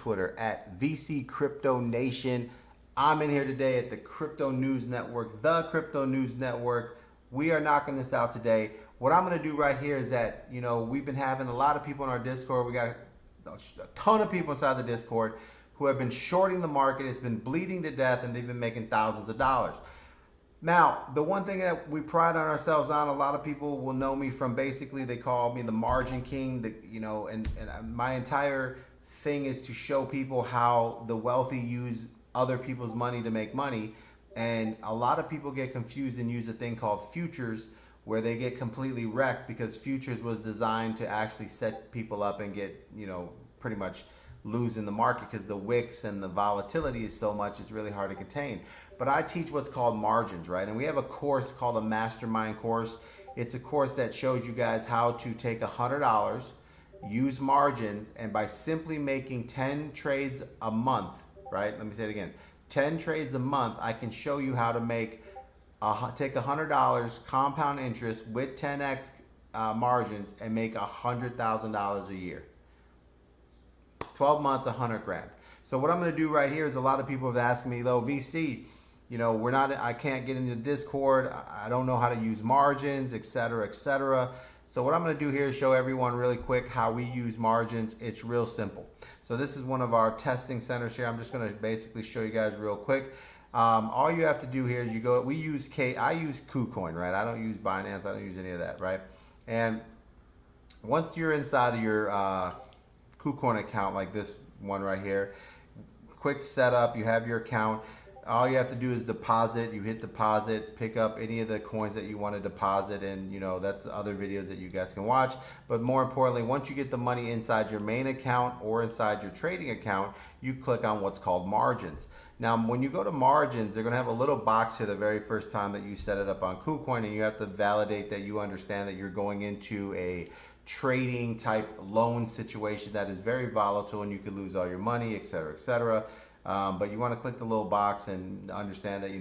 Twitter at VC Crypto Nation. I'm in here today at the Crypto News Network, the Crypto News Network. We are knocking this out today. What I'm going to do right here is that, we've been having a lot of people in our Discord. We got a ton of people inside the Discord who have been shorting the market. It's been bleeding to death, and they've been making thousands of dollars. Now, the one thing that we pride on ourselves on, a lot of people will know me from, basically they call me the margin king, and my entire thing is to show people how the wealthy use other people's money to make money. And a lot of people get confused and use a thing called futures, where they get completely wrecked, because futures was designed to actually set people up and get, pretty much lose in the market, because the wicks and the volatility is so much, it's really hard to contain. But I teach what's called margins, right? And we have a course called a mastermind course. It's a course that shows you guys how to take $100, use margins, and by simply making 10 trades a month, right? Let me say it again. 10 trades a month, I can show you how to take $100 compound interest with 10x margins and make $100,000 a year. 12 months, 100 grand. So what I'm going to do right here is, a lot of people have asked me, though, VC, I can't get into Discord. I don't know how to use margins, etc., etc. So what I'm going to do here is show everyone really quick how we use margins. It's real simple. So this is one of our testing centers here. I'm just going to basically show you guys real quick. All you have to do here is I use KuCoin, right? I don't use Binance. I don't use any of that, right? And once you're inside of your KuCoin account, like this one right here, quick setup, you have your account. All you have to do is deposit. You hit deposit, pick up any of the coins that you want to deposit, and that's the other videos that you guys can watch. But more importantly, once you get the money inside your main account or inside your trading account, you click on what's called margins. Now, when you go to margins, they're going to have a little box here the very first time that you set it up on KuCoin, and you have to validate that you understand that you're going into a trading type loan situation that is very volatile, and you could lose all your money, etc., etc. But you want to click the little box and understand that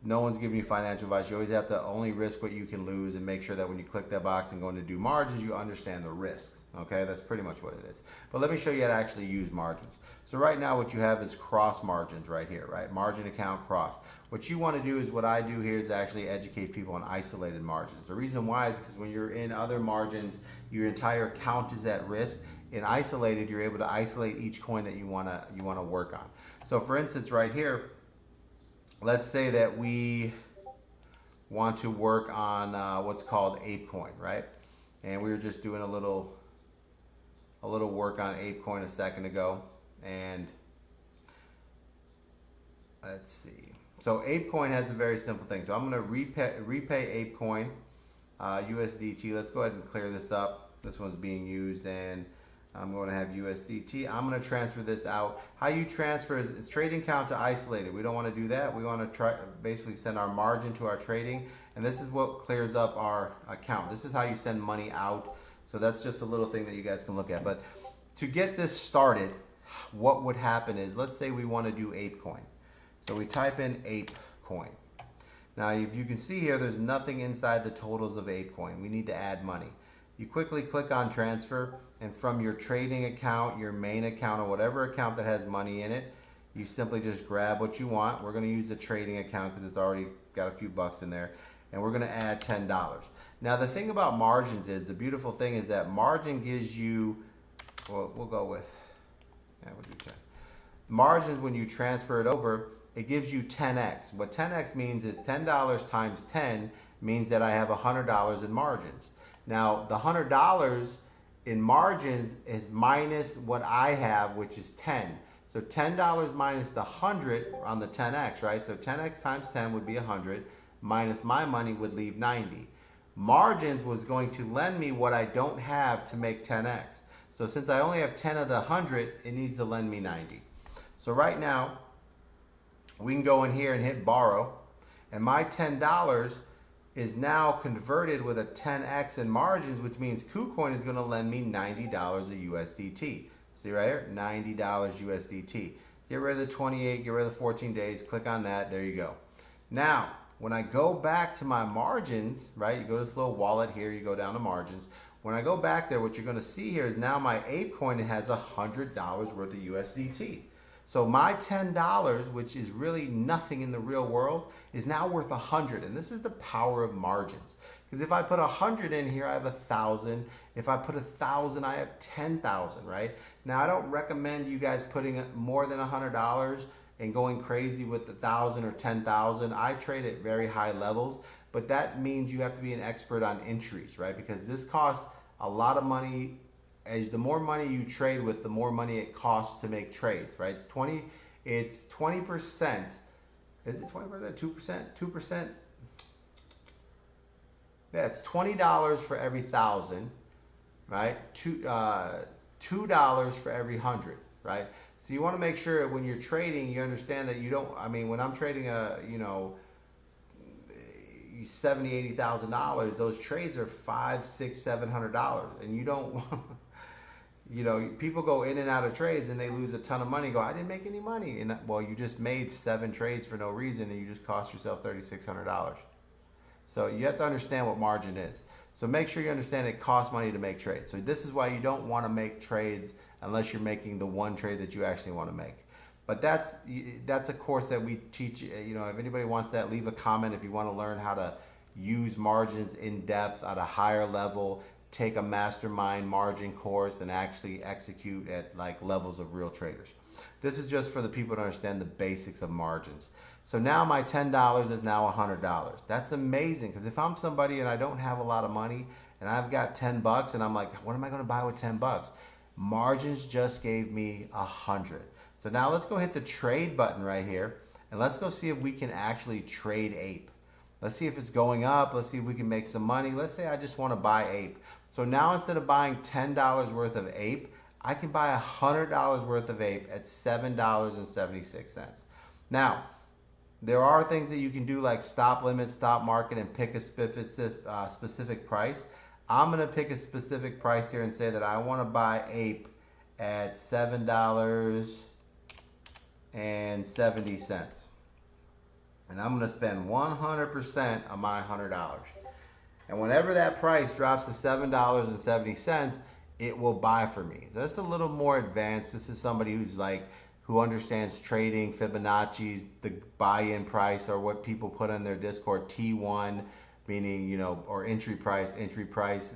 no one's giving you financial advice. You always have to only risk what you can lose, and make sure that when you click that box and go into do margins, you understand the risks. Okay, that's pretty much what it is. But let me show you how to actually use margins. So right now what you have is cross margins right here, right? Margin account cross. What you want to do is, what I do here is actually educate people on isolated margins. The reason why is because when you're in other margins, your entire account is at risk. In isolated, you're able to isolate each coin that you want to work on. So for instance, right here, let's say that we want to work on what's called ApeCoin, right? And we were just doing a little work on ApeCoin a second ago, and let's see. So ApeCoin has a very simple thing. So I'm going to repay ApeCoin USDT. Let's go ahead and clear this up. This one's being used, and I'm going to have USDT. I'm going to transfer this out. How you transfer is trading account to isolated. We don't want to do that. We want to basically send our margin to our trading, and this is what clears up our account. This is how you send money out. So that's just a little thing that you guys can look at. But to get this started, what would happen is, let's say we want to do ApeCoin. So we type in ApeCoin. Now, if you can see here, there's nothing inside the totals of ApeCoin. We need to add money. You quickly click on transfer, and from your trading account, your main account, or whatever account that has money in it, you simply just grab what you want. We're going to use the trading account because it's already got a few bucks in there, and we're going to add $10. Now, the thing about margins is, the beautiful thing is that margin gives you, well, we'll go with, we'll do 10. Margins, when you transfer it over, it gives you 10x. What 10x means is $10 times 10 means that I have $100 in margins. Now, the $100 in margins is minus what I have, which is 10. So $10 minus the 100 on the 10x, right? So 10x times 10 would be 100, minus my money would leave 90. Margins was going to lend me what I don't have to make 10x. So since I only have 10 of the 100, it needs to lend me 90. So right now, we can go in here and hit borrow, and my $10 is now converted with a 10x in margins, which means KuCoin is going to lend me $90 of USDT. See right here, $90 USDT. Get rid of the 28, get rid of the 14 days, click on that, there you go. Now, when I go back to my margins, right, you go to this little wallet here, you go down to margins. when I go back there, what you're going to see here is now my Ape coin has $100 worth of USDT. So my $10, which is really nothing in the real world, is now worth 100. And this is the power of margins. Because if I put 100 in here, I have 1,000. If I put 1,000, I have 10,000, right? Now, I don't recommend you guys putting more than $100 and going crazy with 1,000 or 10,000. I trade at very high levels, but that means you have to be an expert on entries, right? Because this costs a lot of money. As the more money you trade with, the more money it costs to make trades, right? It's 20%. Is it 20%? 2%? 2%? Yeah, it's $20 for every 1,000, right? $2 for every 100, right? So you want to make sure when you're trading, you understand that you don't. I mean, when I'm trading $70,000, $80,000, those trades are $500, $600, $700, and you don't want. People go in and out of trades and they lose a ton of money. Go, I didn't make any money. And well, you just made 7 trades for no reason and you just cost yourself $3,600. So you have to understand what margin is. So make sure you understand it costs money to make trades. So this is why you don't want to make trades unless you're making the one trade that you actually want to make. But that's a course that we teach. If anybody wants that, leave a comment. If you want to learn how to use margins in depth at a higher level, take a mastermind margin course and actually execute at like levels of real traders. This is just for the people to understand the basics of margins. So now my $10 is now $100. That's amazing, because if I'm somebody and I don't have a lot of money and I've got $10 and I'm like, what am I going to buy with $10? Margins just gave me 100. So now let's go hit the trade button right here and let's go see if we can actually trade Ape. Let's see if it's going up. Let's see if we can make some money. Let's say I just want to buy Ape. So now instead of buying $10 worth of Ape, I can buy $100 worth of Ape at $7.76. Now, there are things that you can do like stop limit, stop market, and pick a specific price. I'm going to pick a specific price here and say that I want to buy Ape at $7.70. And I'm going to spend 100% of my $100. And whenever that price drops to $7.70, it will buy for me. So that's a little more advanced. This is somebody who understands trading, Fibonacci's, the buy-in price, or what people put on their Discord, T1, meaning, or entry price,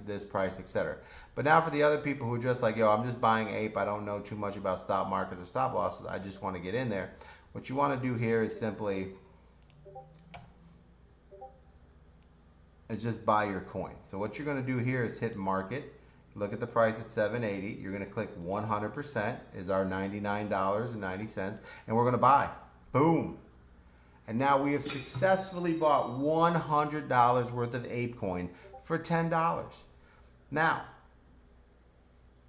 this price, etc. But now for the other people who are just like, I'm just buying Ape. I don't know too much about stop markets or stop losses. I just want to get in there. What you want to do here is simply just buy your coin. So what you're going to do here is hit market. Look at the price at $7.80. You're going to click 100% is our $99.90, and we're going to buy. Boom. And now we have successfully bought $100 worth of Ape coin for $10. Now,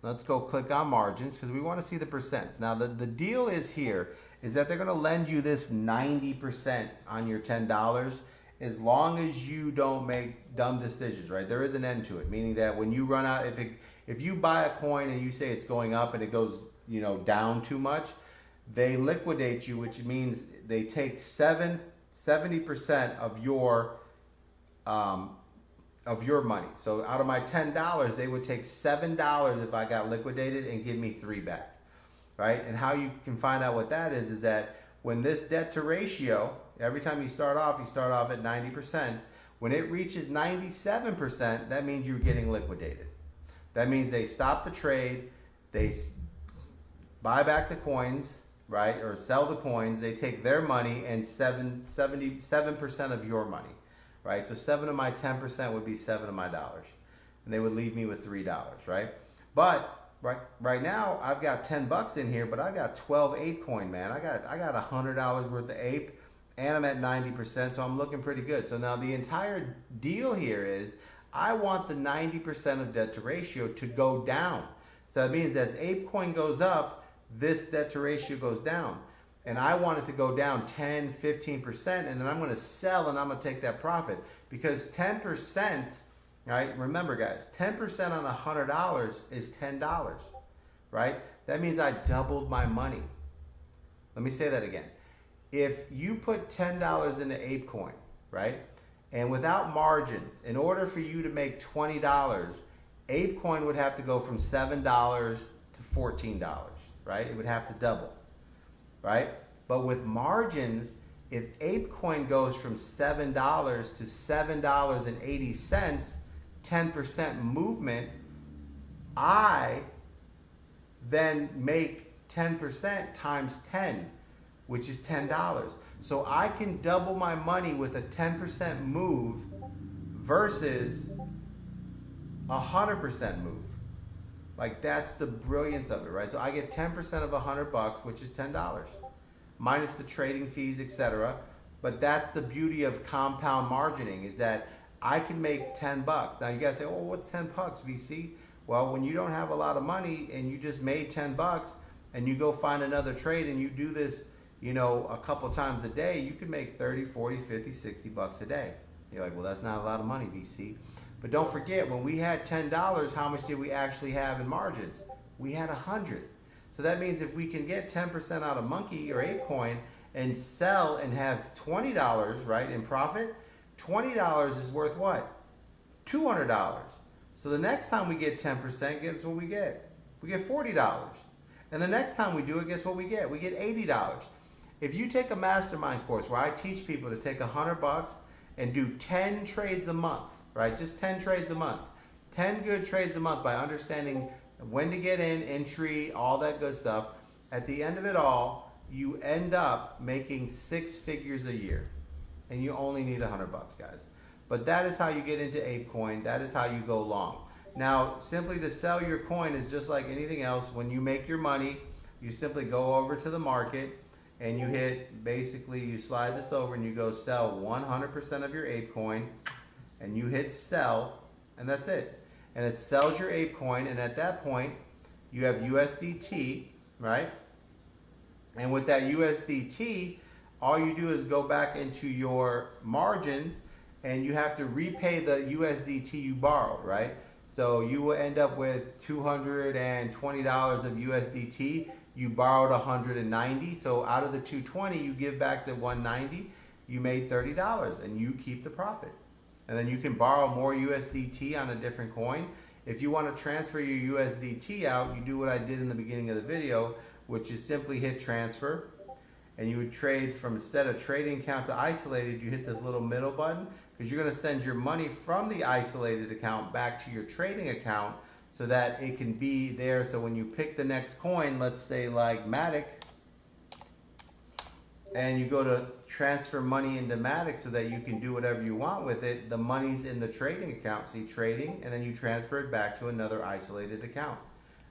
let's go click on margins because we want to see the percents. Now, the deal is that they're going to lend you this 90% on your $10 as long as you don't make dumb decisions, right? There is an end to it, meaning that when you run out, if you buy a coin and you say it's going up and it goes, down too much, they liquidate you, which means they take 70% of your money. So out of my $10, they would take $7 if I got liquidated and give me $3 back, right? And how you can find out what that is that when this debt to ratio, every time you start off at 90%. When it reaches 97%, that means you're getting liquidated. That means they stop the trade, they buy back the coins, right, or sell the coins. They take their money and 77% of your money, right? So 7 of my 10% would be 7 of my dollars, and they would leave me with $3, right? But right now I've got $10 in here, but I got 12 Ape coin, man. I got $100 worth of Ape. And I'm at 90%, so I'm looking pretty good. So now the entire deal here is I want the 90% of debt to ratio to go down. So that means that as Ape coin goes up, this debt to ratio goes down. And I want it to go down 10, 15%, and then I'm going to sell and I'm going to take that profit. Because 10%, right? Remember guys, 10% on $100 is $10, right? That means I doubled my money. Let me say that again. If you put $10 into ApeCoin, right, and without margins, in order for you to make $20, ApeCoin would have to go from $7 to $14, right? It would have to double, right? But with margins, if ApeCoin goes from $7 to $7.80, 10% movement, I then make 10% times 10, which is $10. So I can double my money with a 10% move versus a 100% move. Like, that's the brilliance of it, right? So I get 10% of $100, which is $10, minus the trading fees, etc. But that's the beauty of compound margining, is that I can make $10. Now you guys say, "Oh, what's $10, VC?" Well, when you don't have a lot of money and you just made $10 and you go find another trade and you do this, you know, a couple times a day, you can make 30, 40, 50, 60 bucks a day. You're like, "Well, that's not a lot of money, VC." But don't forget, when we had $10, how much did we actually have in margins? We had 100. So that means if we can get 10% out of Monkey or ApeCoin and sell and have $20, right, in profit, $20 is worth what? $200. So the next time we get 10%, guess what we get? We get $40. And the next time we do it, guess what we get? We get $80. If you take a mastermind course where I teach people to take $100 and do 10 trades a month, right? Just 10 trades a month. 10 good trades a month by understanding when to get in, entry, all that good stuff. At the end of it all, you end up making 6 figures a year. And you only need $100, guys. But that is how you get into ApeCoin. That is how you go long. Now, simply to sell your coin is just like anything else. When you make your money, you simply go over to the market and you hit, basically you slide this over and you go sell 100% of your ApeCoin, and you hit sell, and that's it. And it sells your ApeCoin, and at that point, you have USDT, right? And with that USDT, all you do is go back into your margins, and you have to repay the USDT you borrowed, right? So you will end up with $220 of USDT. You borrowed 190, so out of the 220, you give back the 190. You made $30, and you keep the profit. And then you can borrow more USDT on a different coin. If you want to transfer your USDT out, you do what I did in the beginning of the video, which is simply hit transfer. And you would trade from, instead of trading account to isolated, you hit this little middle button, because you're going to send your money from the isolated account back to your trading account so that it can be there. So when you pick the next coin, let's say like Matic, and you go to transfer money into Matic so that you can do whatever you want with it, the money's in the trading account. See, trading, and then you transfer it back to another isolated account.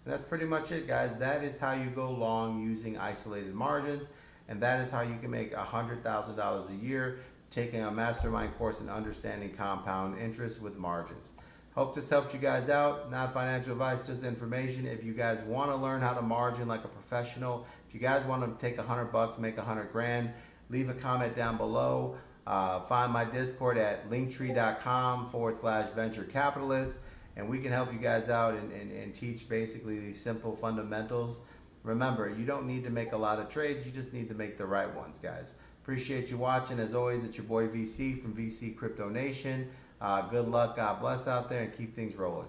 And that's pretty much it, guys. That is how you go long using isolated margins, and that is how you can make $100,000 a year taking a mastermind course in understanding compound interest with margins. Hope this helps you guys out. Not financial advice, just information. If you guys want to learn how to margin like a professional, if you guys want to take $100, make 100 grand, leave a comment down below. Find my Discord at linktree.com/venture capitalist, and we can help you guys out and teach basically these simple fundamentals. Remember, you don't need to make a lot of trades. You just need to make the right ones, guys. Appreciate you watching. As always, it's your boy VC from VC Crypto Nation. Good luck, God bless out there, and keep things rolling.